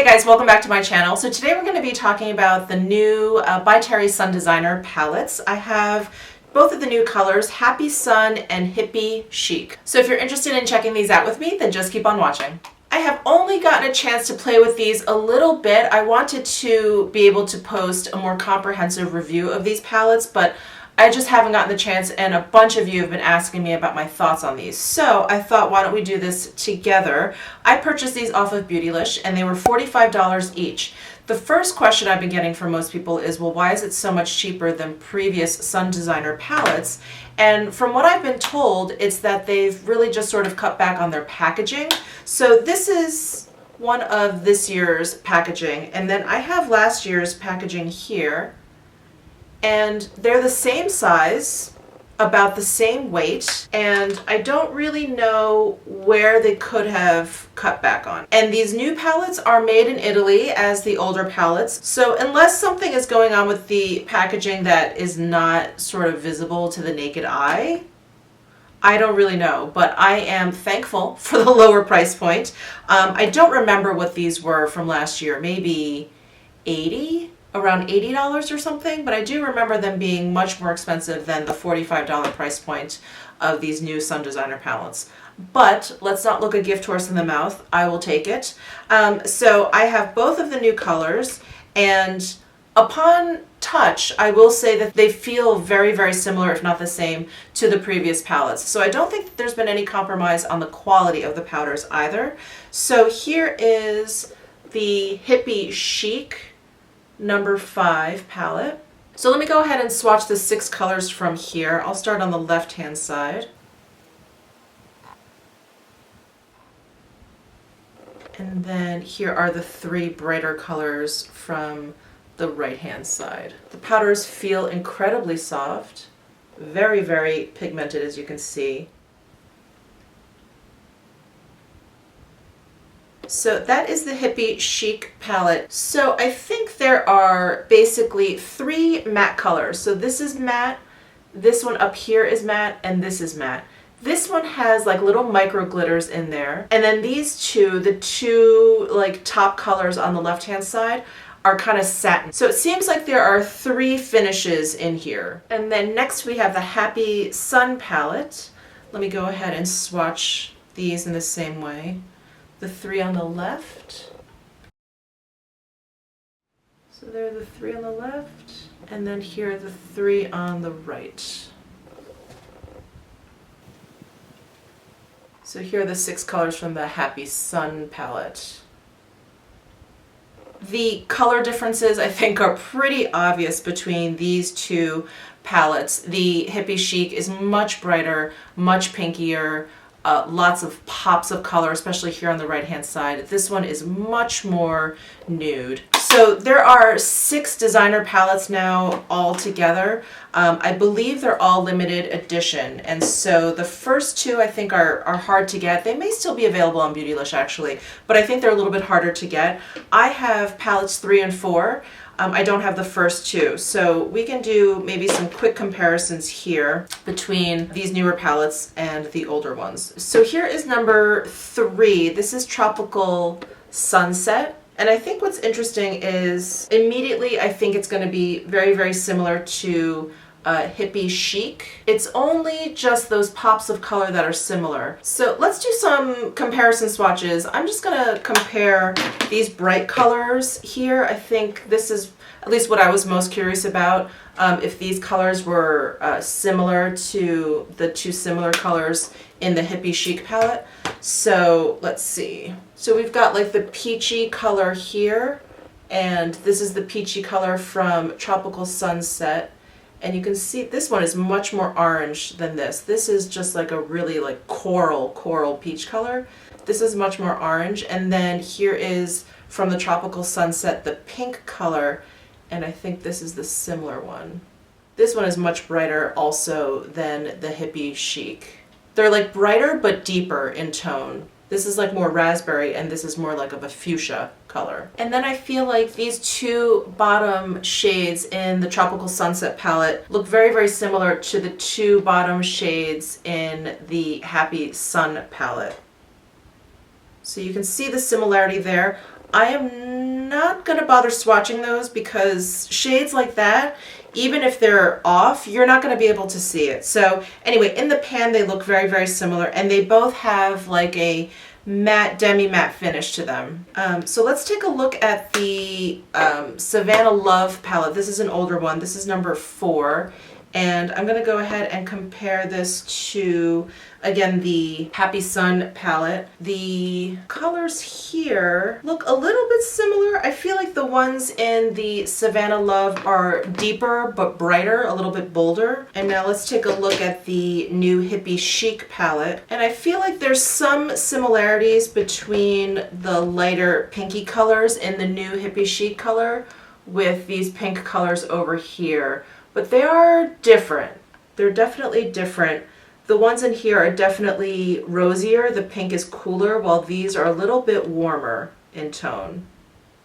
guys, welcome back to my channel. So today we're going to be talking about the new by Sun Designer palettes. I have both of the new colors, Happy Sun and Hippy Chic. So if you're interested in checking these out with me, then just keep on watching. I have only gotten a chance to play with these a little bit. I wanted to be able to post a more comprehensive review of these palettes, but I just haven't gotten the chance, and a bunch of you have been asking me about my thoughts on these. So I thought, why don't we do this together? I purchased these off of Beautylish and they were $45 each. The first question I've been getting from most people is, well, why is it so much cheaper than previous Sun Designer palettes? And from what I've been told, it's that they've really just sort of cut back on their packaging. So this is one of this year's packaging, and then I have last year's packaging here. And they're the same size, about the same weight, and I don't really know where they could have cut back on. And these new palettes are made in Italy as the older palettes, so unless something is going on with the packaging that is not sort of visible to the naked eye, I don't really know, but I am thankful for the lower price point. I don't remember what these were from last year, maybe around $80 or something, but I do remember them being much more expensive than the $45 price point of these new Sun Designer palettes. But let's not look a gift horse in the mouth. I will take it. So I have both of the new colors, and upon touch, I will say that they feel very, very similar, if not the same, to the previous palettes. So I don't think there's been any compromise on the quality of the powders either. So here is the Hippy Chic number 5 palette. So let me go ahead and swatch the 6 colors from here. I'll start on the left hand side. And then here are the 3 brighter colors from the right hand side. The powders feel incredibly soft, very, very pigmented, as you can see. So that is the Hippy Chic palette. So I think there are basically 3 matte colors. So this is matte, this one up here is matte, and this is matte. This one has like little micro glitters in there. And then these two, the two like top colors on the left hand side, are kind of satin. So it seems like there are 3 finishes in here. And then next we have the Happy Sun palette. Let me go ahead and swatch these in the same way. The 3 on the left. So there are the 3 on the left, and then here are the 3 on the right. So here are the 6 colors from the Happy Sun palette. The color differences, I think, are pretty obvious between these two palettes. The Hippy Chic is much brighter, much pinkier, lots of pops of color, especially here on the right hand side. This one is much more nude. So there are 6 designer palettes now all together. I believe they're all limited edition, and so the first 2 I think are hard to get. They may still be available on Beautylish actually, but I think they're a little bit harder to get. I have palettes 3 and 4. I don't have the first 2, so we can do maybe some quick comparisons here between these newer palettes and the older ones. So here is number 3. This is Tropical Sunset. And I think what's interesting is immediately I think it's going to be very, very similar to Hippy Chic. It's only just those pops of color that are similar. So let's do some comparison swatches. I'm just going to compare these bright colors here. I think this is at least what I was most curious about, if these colors were similar to the 2 similar colors in the Hippy Chic palette. So let's see. So we've got like the peachy color here, and this is the peachy color from Tropical Sunset. And you can see this one is much more orange than this. This is just like a really like coral peach color. This is much more orange. And then here is from the Tropical Sunset the pink color, and I think this is the similar one. This one is much brighter also than the Hippy Chic. They're like brighter but deeper in tone. This is like more raspberry, and this is more like of a fuchsia color. And then I feel like these 2 bottom shades in the Tropical Sunset palette look very, very similar to the 2 bottom shades in the Happy Sun palette. So you can see the similarity there. I am not going to bother swatching those because shades like that, even if they're off, you're not going to be able to see it. So anyway, in the pan they look very, very similar, and they both have like a matte, demi-matte finish to them. So let's take a look at the Savannah Love palette. This is an older one. This is number 4. And I'm going to go ahead and compare this to, again, the Happy Sun palette. The colors here look a little bit similar. I feel like the ones in the Savannah Love are deeper but brighter, a little bit bolder. And now let's take a look at the new Hippy Chic palette. And I feel like there's some similarities between the lighter pinky colors in the new Hippy Chic color with these pink colors over here. But they are different. They're definitely different. The ones in here are definitely rosier. The pink is cooler, while these are a little bit warmer in tone.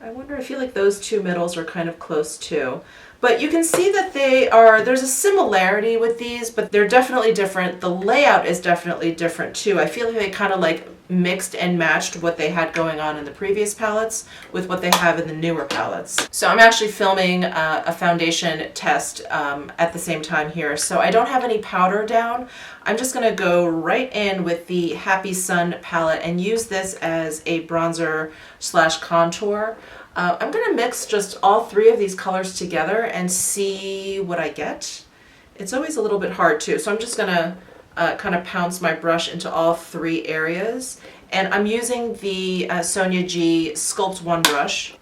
I wonder, I feel like those two middles are kind of close too. But you can see that there's a similarity with these, but they're definitely different. The layout is definitely different too. I feel like they kind of like mixed and matched what they had going on in the previous palettes with what they have in the newer palettes. So I'm actually filming a foundation test at the same time here. So I don't have any powder down. I'm just going to go right in with the Happy Sun palette and use this as a bronzer slash contour. I'm going to mix just all 3 of these colors together and see what I get. It's always a little bit hard too, so I'm just going to kind of pounce my brush into all 3 areas. And I'm using the Sonia G Sculpt 1 brush.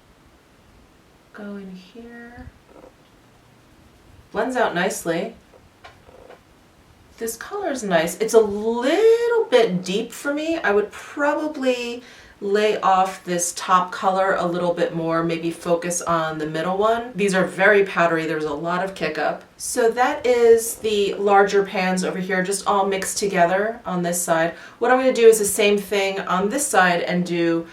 Go in here. Blends out nicely. This color is nice. It's a little bit deep for me. I would probably lay off this top color a little bit more, maybe focus on the middle one. These are very powdery, there's a lot of kick up. So that is the larger pans over here, just all mixed together on this side. What I'm going to do is the same thing on this side and do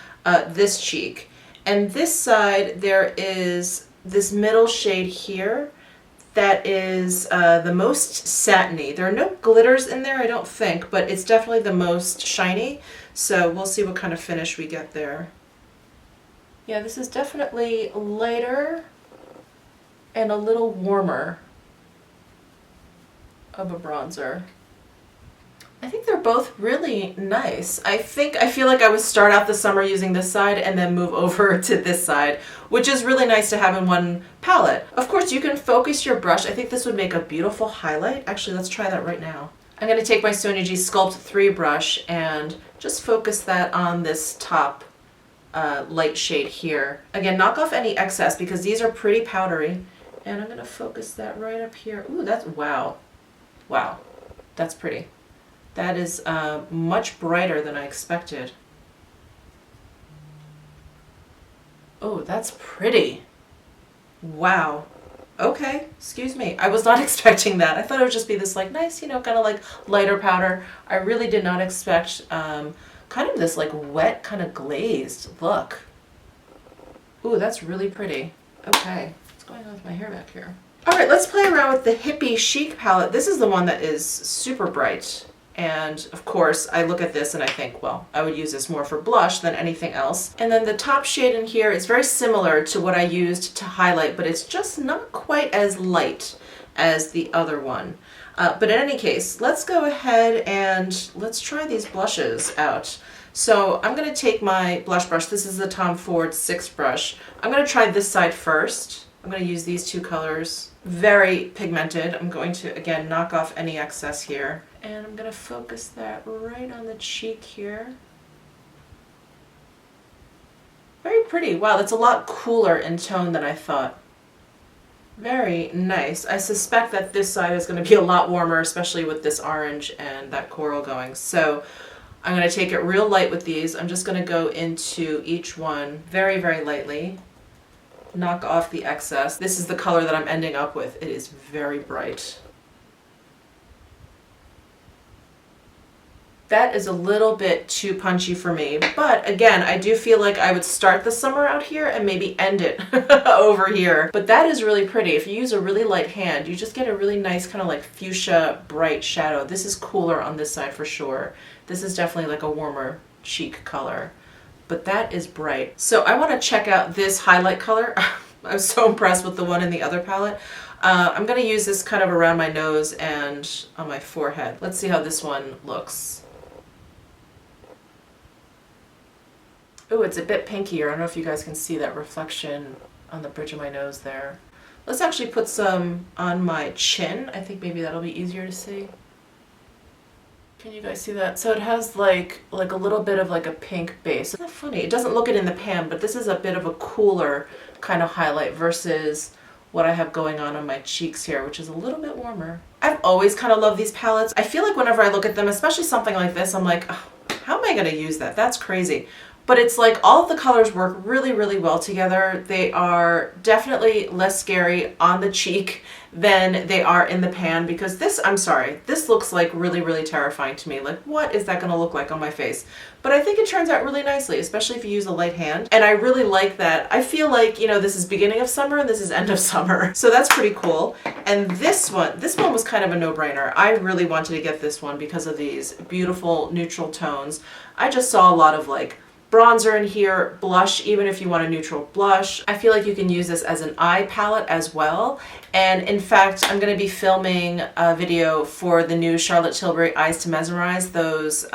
this cheek. And this side, there is this middle shade here that is the most satiny. There are no glitters in there, I don't think, but it's definitely the most shiny. So we'll see what kind of finish we get there. Yeah, this is definitely lighter and a little warmer of a bronzer. I think they're both really nice. I feel like I would start out the summer using this side and then move over to this side, which is really nice to have in one palette. Of course, you can focus your brush. I think this would make a beautiful highlight. Actually, let's try that right now. I'm going to take my Sonia G Sculpt 3 brush and just focus that on this top light shade here. Again, knock off any excess because these are pretty powdery. And I'm going to focus that right up here. Ooh, that's, wow. Wow, that's pretty. That is much brighter than I expected. Oh, that's pretty. Wow. Okay, excuse me. I was not expecting that. I thought it would just be this like nice, you know, kind of like lighter powder. I really did not expect kind of this like wet, kind of glazed look. Ooh, that's really pretty. Okay, what's going on with my hair back here? All right, let's play around with the Hippy Chic palette. This is the one that is super bright. And of course, I look at this and I think, well, I would use this more for blush than anything else. And then the top shade in here is very similar to what I used to highlight, but it's just not quite as light as the other one. But in any case, let's go ahead and let's try these blushes out. So I'm going to take my blush brush. This is the Tom Ford 6 brush. I'm going to try this side first. I'm going to use these 2 colors. Very pigmented. I'm going to, again, knock off any excess here. And I'm going to focus that right on the cheek here. Very pretty. Wow, that's a lot cooler in tone than I thought. Very nice. I suspect that this side is going to be a lot warmer, especially with this orange and that coral going. So I'm going to take it real light with these. I'm just going to go into each one very, very lightly. Knock off the excess. This is the color that I'm ending up with. It is very bright. That is a little bit too punchy for me, but again, I do feel like I would start the summer out here and maybe end it over here. But that is really pretty. If you use a really light hand, you just get a really nice kind of like fuchsia bright shadow. This is cooler on this side for sure. This is definitely like a warmer cheek color. but that is bright. So I want to check out this highlight color. I'm so impressed with the one in the other palette. I'm going to use this kind of around my nose and on my forehead. Let's see how this one looks. Oh, it's a bit pinkier. I don't know if you guys can see that reflection on the bridge of my nose there. Let's actually put some on my chin. I think maybe that'll be easier to see. Can you guys see that? So it has like a little bit of like a pink base. Isn't that funny? It doesn't look it in the pan, but this is a bit of a cooler kind of highlight versus what I have going on my cheeks here, which is a little bit warmer. I've always kind of loved these palettes. I feel like whenever I look at them, especially something like this, I'm like, oh, how am I going to use that? That's crazy. But it's like all of the colors work really, really well together. They are definitely less scary on the cheek than they are in the pan, because this, I'm sorry, this looks like really, really terrifying to me. Like, what is that gonna look like on my face? But I think it turns out really nicely, especially if you use a light hand. And I really like that. I feel like, you know, this is beginning of summer and this is end of summer. So that's pretty cool. And this one was kind of a no-brainer. I really wanted to get this one because of these beautiful neutral tones. I just saw a lot of like bronzer in here, blush, even if you want a neutral blush. I feel like you can use this as an eye palette as well. And in fact, I'm going to be filming a video for the new Charlotte Tilbury Eyes to Mesmerize, those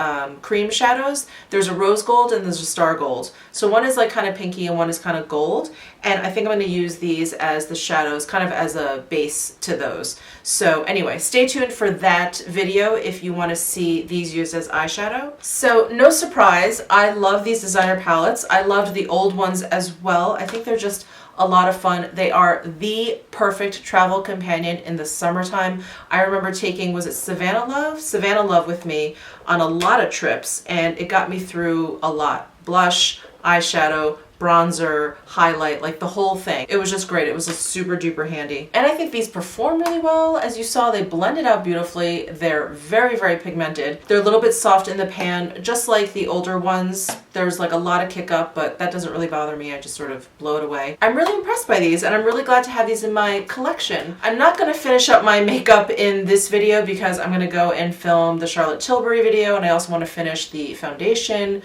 cream shadows. There's a rose gold and there's a star gold. So one is like kind of pinky and one is kind of gold. And I think I'm going to use these as the shadows, kind of as a base to those. So anyway, stay tuned for that video if you want to see these used as eyeshadow. So no surprise, I love these designer palettes. I loved the old ones as well. I think they're just a lot of fun. They are the perfect travel companion in the summertime. I remember taking, was it Savannah Love? Savannah Love with me on a lot of trips, and it got me through a lot. Blush, eyeshadow, bronzer, highlight, like the whole thing. It was just great. It was super duper handy. And I think these perform really well. As you saw, they blended out beautifully. They're very, very pigmented. They're a little bit soft in the pan, just like the older ones. There's like a lot of kick up, but that doesn't really bother me. I just sort of blow it away. I'm really impressed by these, and I'm really glad to have these in my collection. I'm not going to finish up my makeup in this video because I'm going to go and film the Charlotte Tilbury video, and I also want to finish the foundation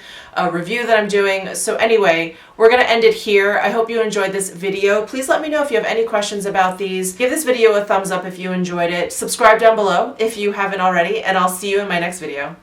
review that I'm doing. So anyway, we're going to end it here. I hope you enjoyed this video. Please let me know if you have any questions about these. Give this video a thumbs up if you enjoyed it. Subscribe down below if you haven't already, and I'll see you in my next video.